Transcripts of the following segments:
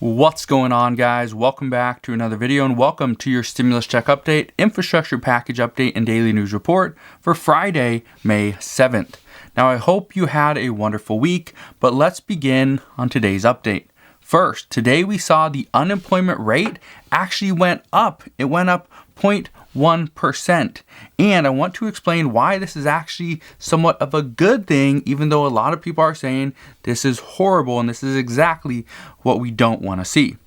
What's going on, guys? Welcome back to another video and welcome to your stimulus check update, infrastructure package update, and daily news report for Friday, May 7th. Now, I hope you had a wonderful week, but let's begin on today's update. First, today we saw the unemployment rate actually went up. It went up 0.1%. And I want to explain why this is actually somewhat of a good thing, even though a lot of people are saying this is horrible and this is exactly what we don't want to see.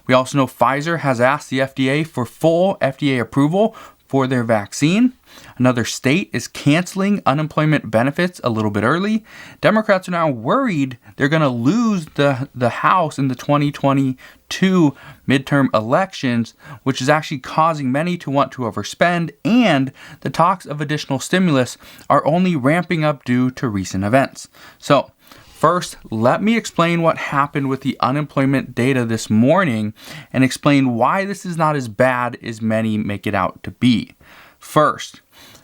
We also know Pfizer has asked the FDA for full FDA approval for their vaccine. Another state is canceling unemployment benefits a little bit early. Democrats are now worried they're going to lose the House in the 2022 midterm elections, which is actually causing many to want to overspend, and the talks of additional stimulus are only ramping up due to recent events. So, first, let me explain what happened with the unemployment data this morning and explain why this is not as bad as many make it out to be. First,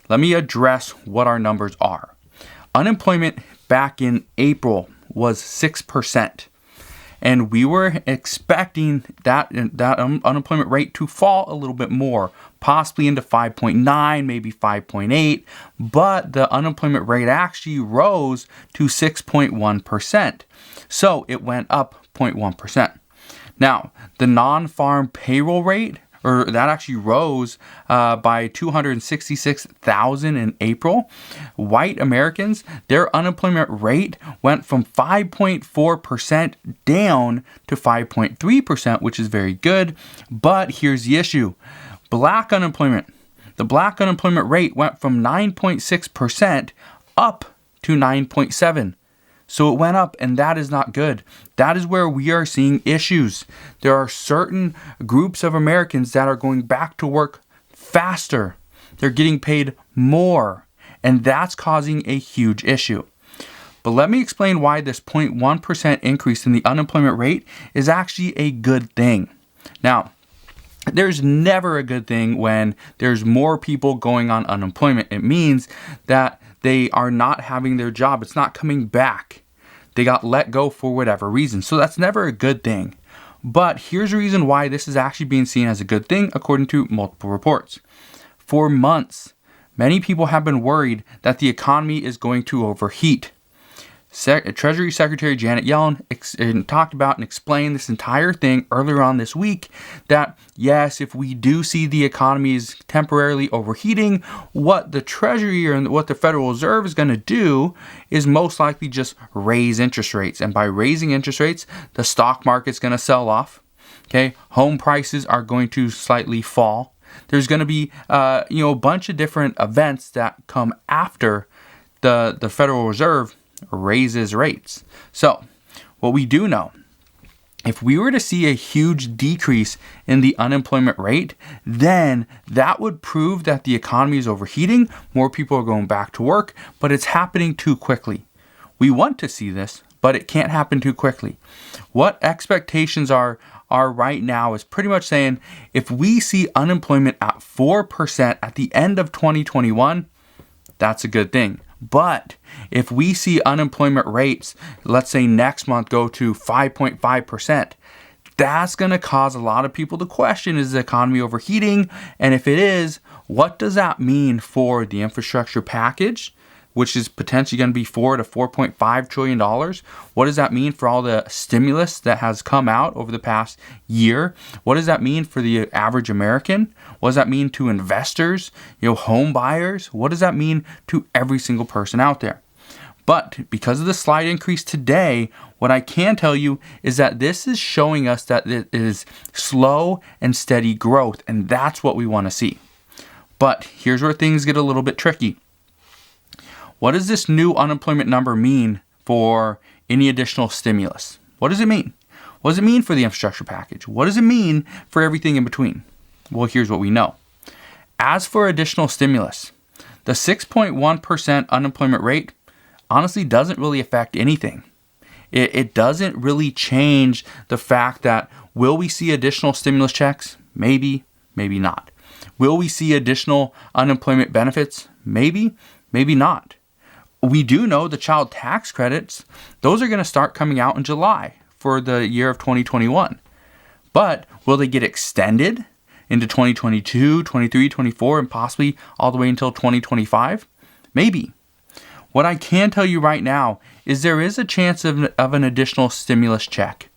let me address what our numbers are. Unemployment back in April was 6%, and we were expecting that unemployment rate to fall a little bit more, possibly into 5.9, maybe 5.8, but the unemployment rate actually rose to 6.1%. So it went up 0.1%. Now, the non-farm payroll rate, that actually rose by 266,000 in April. White Americans, their unemployment rate went from 5.4% down to 5.3%, which is very good. But here's the issue. Black unemployment. The black unemployment rate went from 9.6% up to 9.7%. So it went up, and that is not good. That is where we are seeing issues. There are certain groups of Americans that are going back to work faster. They're getting paid more, and that's causing a huge issue. But let me explain why this 0.1% increase in the unemployment rate is actually a good thing. Now, there's never a good thing when there's more people going on unemployment. It means that they are not having their job. It's not coming back. They got let go for whatever reason. So that's never a good thing. But here's a reason why this is actually being seen as a good thing, according to multiple reports. For months, many people have been worried that the economy is going to overheat. Treasury Secretary Janet Yellen talked about and explained this entire thing earlier on this week that, yes, if we do see the economy is temporarily overheating, what the Treasury and what the Federal Reserve is going to do is most likely just raise interest rates. And by raising interest rates, the stock market's going to sell off. Okay, home prices are going to slightly fall. There's going to be a bunch of different events that come after the Federal Reserve raises rates. So, what we do know, if we were to see a huge decrease in the unemployment rate, then that would prove that the economy is overheating, more people are going back to work, but it's happening too quickly. We want to see this, but it can't happen too quickly. What expectations are right now is pretty much saying if we see unemployment at 4% at the end of 2021, that's a good thing. But if we see unemployment rates, let's say next month, go to 5.5%, that's going to cause a lot of people to question, is the economy overheating? And if it is, what does that mean for the infrastructure package, which is potentially going to be $4 to $4.5 trillion? What does that mean for all the stimulus that has come out over the past year? What does that mean for the average American? What does that mean to investors, home buyers? What does that mean to every single person out there? But because of the slight increase today, what I can tell you is that this is showing us that it is slow and steady growth, and that's what we want to see. But here's where things get a little bit tricky. What does this new unemployment number mean for any additional stimulus? What does it mean? What does it mean for the infrastructure package? What does it mean for everything in between? Well, here's what we know. As for additional stimulus, the 6.1% unemployment rate honestly doesn't really affect anything. It doesn't really change the fact that will we see additional stimulus checks? Maybe, maybe not. Will we see additional unemployment benefits? Maybe, maybe not. We do know the child tax credits, those are going to start coming out in July for the year of 2021. But will they get extended into 2022, 23, 24, and possibly all the way until 2025? Maybe. What I can tell you right now is there is a chance of an additional stimulus check.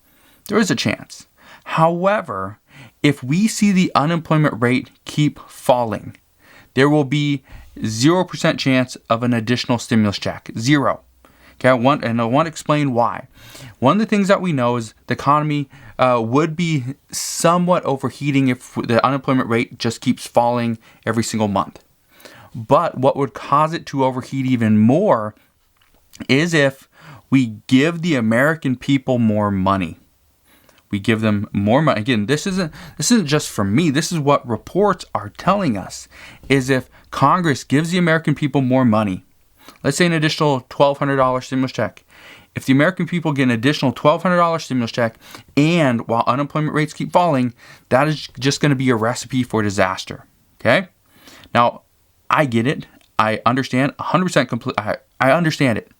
There is a chance. However, if we see the unemployment rate keep falling, there will be 0% chance of an additional stimulus check. Zero. Okay, I want to explain why. One of the things that we know is the economy would be somewhat overheating if the unemployment rate just keeps falling every single month. But what would cause it to overheat even more is if we give the American people more money. We give them more money. Again, this isn't just from me. This is what reports are telling us, is if Congress gives the American people more money, let's say an additional $1,200 stimulus check. If the American people get an additional $1,200 stimulus check, and while unemployment rates keep falling, that is just going to be a recipe for disaster. Okay? Now, I get it. I understand 100% I understand it.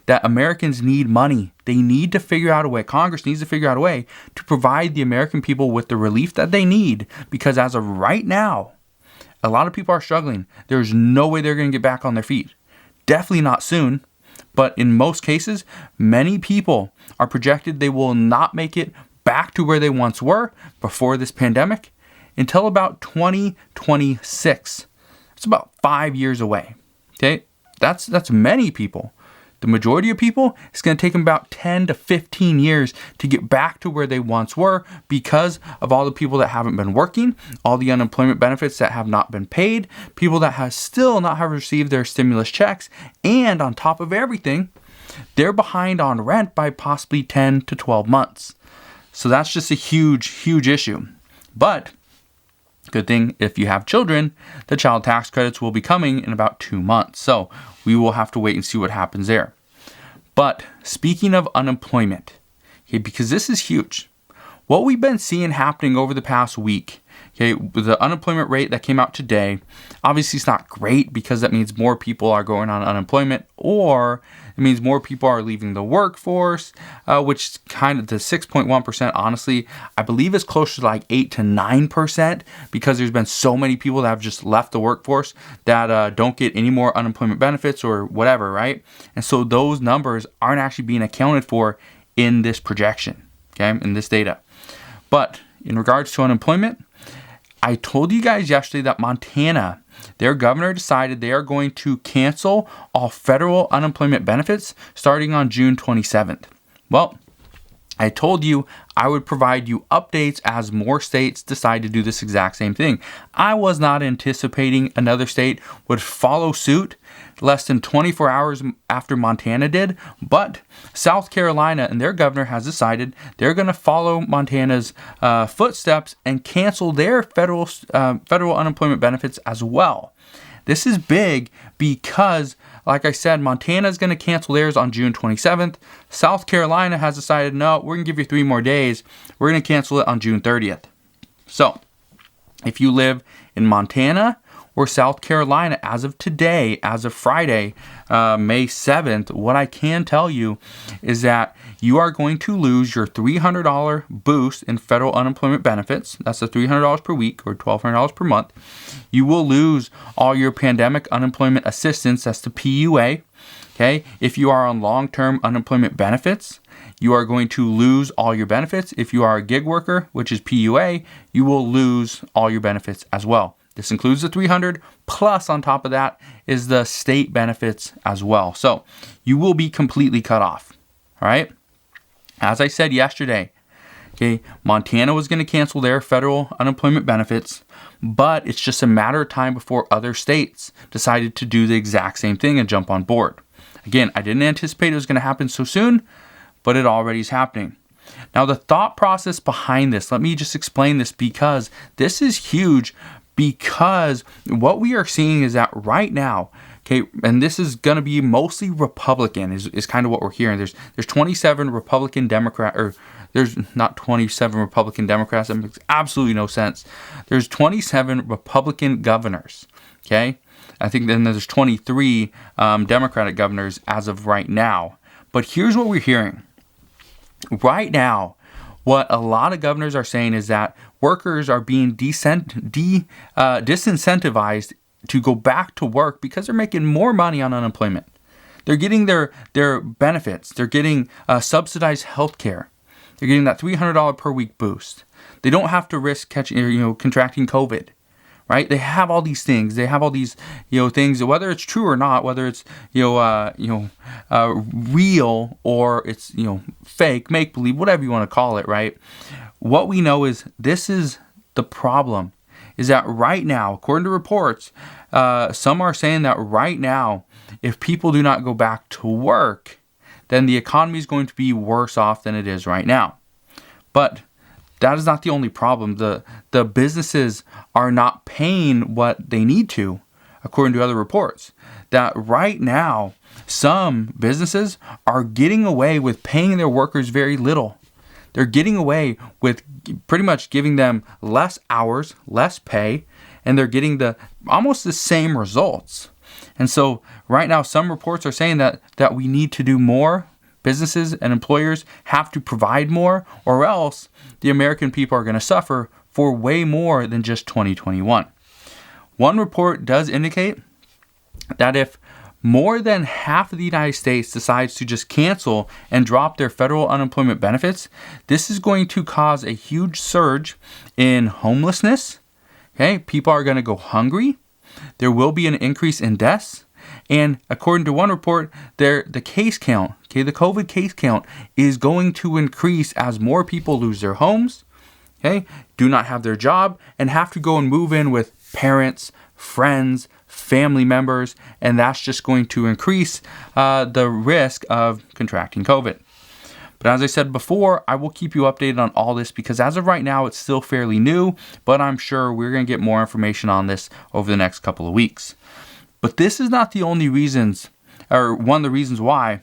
That Americans need money. They need to figure out a way. Congress needs to figure out a way to provide the American people with the relief that they need, because as of right now, a lot of people are struggling. There's no way they're going to get back on their feet. Definitely not soon. But in most cases, many people are projected they will not make it back to where they once were before this pandemic until about 2026. It's about 5 years away. Okay, that's many people. The majority of people, it's going to take them about 10 to 15 years to get back to where they once were because of all the people that haven't been working, all the unemployment benefits that have not been paid, people that have still not have received their stimulus checks, and on top of everything, they're behind on rent by possibly 10 to 12 months. So that's just a huge, huge issue. But good thing, if you have children, the child tax credits will be coming in about 2 months. So we will have to wait and see what happens there. But speaking of unemployment, okay, because this is huge, what we've been seeing happening over the past week, okay, the unemployment rate that came out today, obviously it's not great because that means more people are going on unemployment, or it means more people are leaving the workforce, which kind of the 6.1%, honestly, I believe is closer to like 8 to 9% because there's been so many people that have just left the workforce that don't get any more unemployment benefits or whatever, right? And so those numbers aren't actually being accounted for in this projection, okay, in this data. But in regards to unemployment, I told you guys yesterday that Montana, their governor decided they are going to cancel all federal unemployment benefits starting on June 27th. Well, I told you I would provide you updates as more states decide to do this exact same thing. I was not anticipating another state would follow suit less than 24 hours after Montana did, but South Carolina and their governor has decided they're going to follow Montana's footsteps and cancel their federal unemployment benefits as well. This is big because, like I said, Montana is going to cancel theirs on June 27th. South Carolina has decided, no, we're going to give you 3 more days. We're going to cancel it on June 30th. So, if you live in Montana or South Carolina as of today, as of Friday, May 7th, what I can tell you is that you are going to lose your $300 boost in federal unemployment benefits. That's the $300 per week or $1,200 per month. You will lose all your pandemic unemployment assistance. That's the PUA. Okay. If you are on long-term unemployment benefits, you are going to lose all your benefits. If you are a gig worker, which is PUA, you will lose all your benefits as well. This includes the $300, plus on top of that is the state benefits as well. So you will be completely cut off. All right. As I said yesterday, okay, Montana was going to cancel their federal unemployment benefits, but it's just a matter of time before other states decided to do the exact same thing and jump on board. Again, I didn't anticipate it was going to happen so soon, but it already is happening. Now, the thought process behind this, let me just explain this because this is huge. Because what we are seeing is that right now, okay, and this is going to be mostly Republican is kind of what we're hearing. There's 27 Republican Democrat, or there's not 27 Republican Democrats. That makes absolutely no sense. There's 27 Republican governors, okay? I think then there's 23 Democratic governors as of right now. But here's what we're hearing. Right now, what a lot of governors are saying is that workers are being disincentivized to go back to work because they're making more money on unemployment. They're getting their benefits. They're getting subsidized health care. They're getting that $300 per week boost. They don't have to risk contracting COVID, right? They have all these things. They have all these things. Whether it's true or not, whether it's real or it's fake, make believe, whatever you want to call it, right? What we know is this is the problem. Is that right now, according to reports, some are saying that right now, if people do not go back to work, then the economy is going to be worse off than it is right now. But that is not the only problem. The businesses are not paying what they need to, according to other reports. That right now, some businesses are getting away with paying their workers very little. They're getting away with pretty much giving them less hours, less pay, and they're getting almost the same results. And so right now, some reports are saying that we need to do more. Businesses and employers have to provide more, or else the American people are going to suffer for way more than just 2021. One report does indicate that if more than half of the United States decides to just cancel and drop their federal unemployment benefits, this is going to cause a huge surge in homelessness. Okay, people are going to go hungry. There will be an increase in deaths. And according to one report, the case count, the COVID case count is going to increase as more people lose their homes, do not have their job, and have to go and move in with parents, friends, family members, and that's just going to increase the risk of contracting COVID. But as I said before, I will keep you updated on all this because as of right now, it's still fairly new, but I'm sure we're going to get more information on this over the next couple of weeks. But this is not the only reasons, or one of the reasons why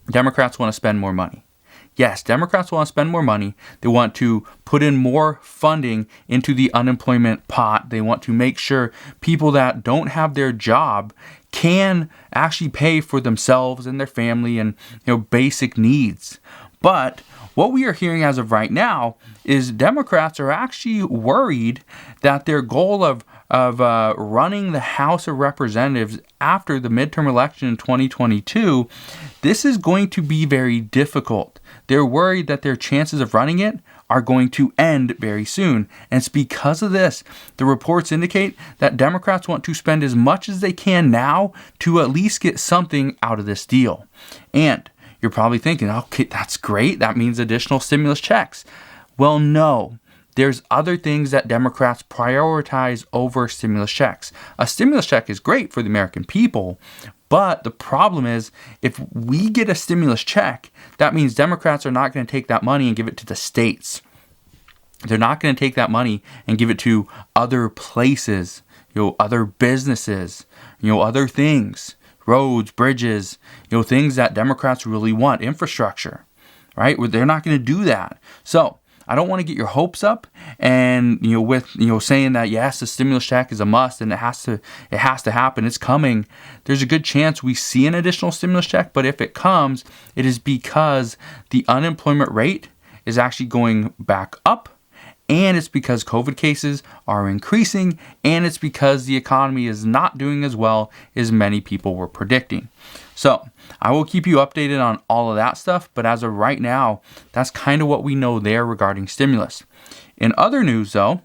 Democrats want to spend more money. Yes, Democrats want to spend more money. They want to put in more funding into the unemployment pot. They want to make sure people that don't have their job can actually pay for themselves and their family and basic needs. But what we are hearing as of right now is Democrats are actually worried that their goal of running the House of Representatives after the midterm election in 2022, this is going to be very difficult. They're worried that their chances of running it are going to end very soon. And it's because of this, the reports indicate that Democrats want to spend as much as they can now to at least get something out of this deal. And you're probably thinking, okay, that's great. That means additional stimulus checks. Well, no. There's other things that Democrats prioritize over stimulus checks. A stimulus check is great for the American people, but the problem is if we get a stimulus check, that means Democrats are not going to take that money and give it to the states. They're not going to take that money and give it to other places, other businesses, other things, roads, bridges, things that Democrats really want, infrastructure, right? They're not going to do that. So I don't want to get your hopes up and with saying that yes, the stimulus check is a must and it has to happen. It's coming. There's a good chance we see an additional stimulus check, but if it comes, it is because the unemployment rate is actually going back up, and it's because COVID cases are increasing, and it's because the economy is not doing as well as many people were predicting. So I will keep you updated on all of that stuff, but as of right now, that's kind of what we know there regarding stimulus. In other news, though,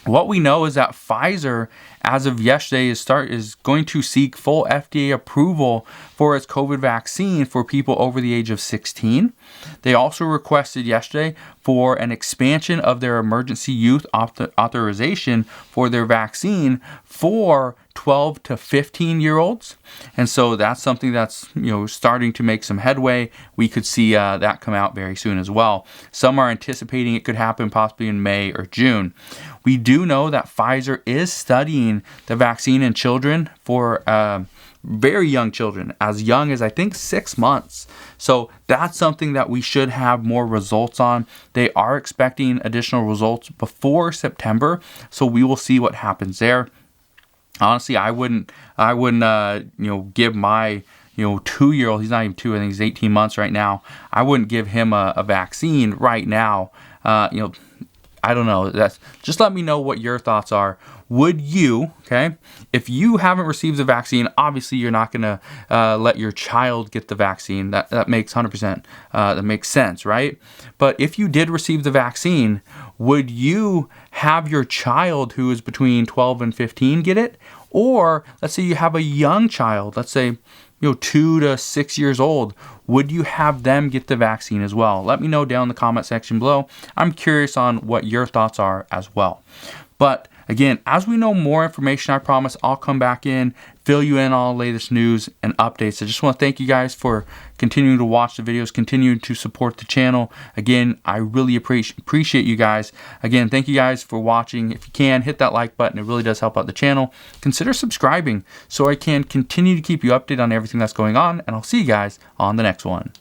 what we know is that Pfizer, as of yesterday, is going to seek full FDA approval for its COVID vaccine for people over the age of 16. They also requested yesterday for an expansion of their emergency use authorization for their vaccine for 12 to 15-year-olds. And so that's something that's starting to make some headway. We could see that come out very soon as well. Some are anticipating it could happen possibly in May or June. We do know that Pfizer is studying the vaccine in children for very young children, as young as I think 6 months. So that's something that we should have more results on. They are expecting additional results before September, so we will see what happens there. Honestly, I wouldn't give my 2-year-old, he's not even 2, I think he's 18 months right now, I wouldn't give him a vaccine right now. I don't know. Just let me know what your thoughts are. Would you, okay, if you haven't received the vaccine, obviously you're not going to let your child get the vaccine. That makes 100%, that makes sense, right? But if you did receive the vaccine, would you have your child who is between 12 and 15 get it? Or let's say you have a young child, let's say 2 to 6 years old, would you have them get the vaccine as well? Let me know down in the comment section below. I'm curious on what your thoughts are as well. But again, as we know more information, I promise I'll come back in, fill you in on all the latest news and updates. I just want to thank you guys for continuing to watch the videos, continuing to support the channel. Again, I really appreciate you guys. Again, thank you guys for watching. If you can, hit that like button. It really does help out the channel. Consider subscribing so I can continue to keep you updated on everything that's going on, and I'll see you guys on the next one.